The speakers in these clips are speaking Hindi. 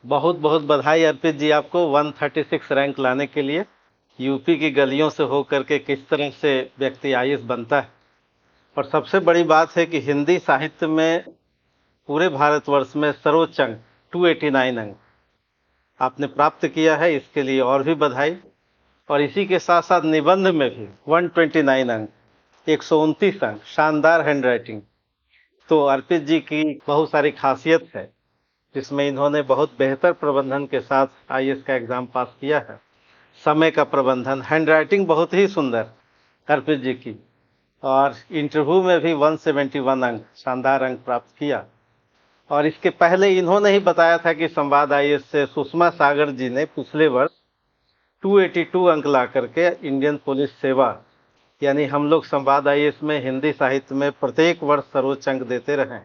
बहुत बहुत बधाई अर्पित जी आपको 136 रैंक लाने के लिए। यूपी की गलियों से होकर के किस तरह से व्यक्ति आईएएस बनता है। और सबसे बड़ी बात है कि हिंदी साहित्य में पूरे भारतवर्ष में सर्वोच्च अंक 289 अंक आपने प्राप्त किया है, इसके लिए और भी बधाई। और इसी के साथ साथ निबंध में भी 129 अंक, 129 अंक, शानदार हैंडराइटिंग। तो अर्पित जी की बहुत सारी खासियत है जिसमें इन्होंने बहुत बेहतर प्रबंधन के साथ आईएएस का एग्जाम पास किया है। समय का प्रबंधन, हैंडराइटिंग बहुत ही सुंदर अर्पित जी की। और इंटरव्यू में भी 171 अंक, शानदार अंक प्राप्त किया। और इसके पहले इन्होंने ही बताया था कि संवाद आईएएस से सुषमा सागर जी ने पिछले वर्ष 282 अंक ला करके इंडियन पुलिस सेवा, यानी हम लोग संवाद आईएएस में हिंदी साहित्य में प्रत्येक वर्ष सर्वोच्च अंक देते रहे।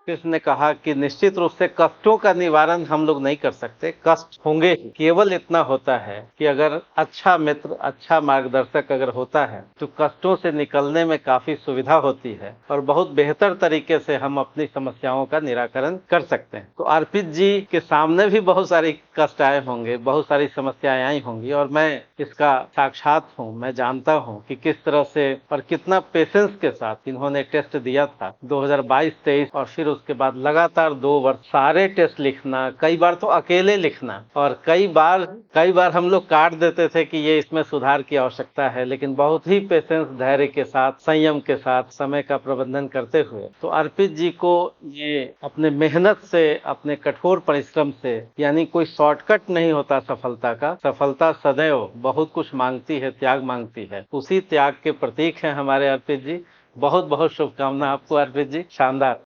कृष्ण ने कहा कि निश्चित रूप से कष्टों का निवारण हम लोग नहीं कर सकते, कष्ट होंगे ही। केवल इतना होता है कि अगर अच्छा मित्र, अच्छा मार्गदर्शक अगर होता है तो कष्टों से निकलने में काफी सुविधा होती है और बहुत बेहतर तरीके से हम अपनी समस्याओं का निराकरण कर सकते हैं। तो अर्पित जी के सामने भी बहुत सारी कष्ट आए होंगे, बहुत सारी समस्याएं आई होंगी, और मैं इसका साक्षात हूँ। मैं जानता हूँ कि किस तरह से और कितना पेशेंस के साथ इन्होंने टेस्ट दिया था 2022-23, और फिर उसके बाद लगातार 2 वर्ष सारे टेस्ट लिखना, कई बार तो अकेले लिखना, और कई बार हम लोग काट देते थे कि ये इसमें सुधार की आवश्यकता है, लेकिन बहुत ही पेशेंस, धैर्य के साथ, संयम के साथ, समय का प्रबंधन करते हुए। तो अर्पित जी को ये अपने मेहनत से, अपने कठोर परिश्रम से, यानी कोई शॉर्टकट नहीं होता सफलता का। सफलता सदैव बहुत कुछ मांगती है, त्याग मांगती है। उसी त्याग के प्रतीक हैं हमारे अर्पित जी। बहुत बहुत शुभकामना आपको अर्पित जी, शानदार।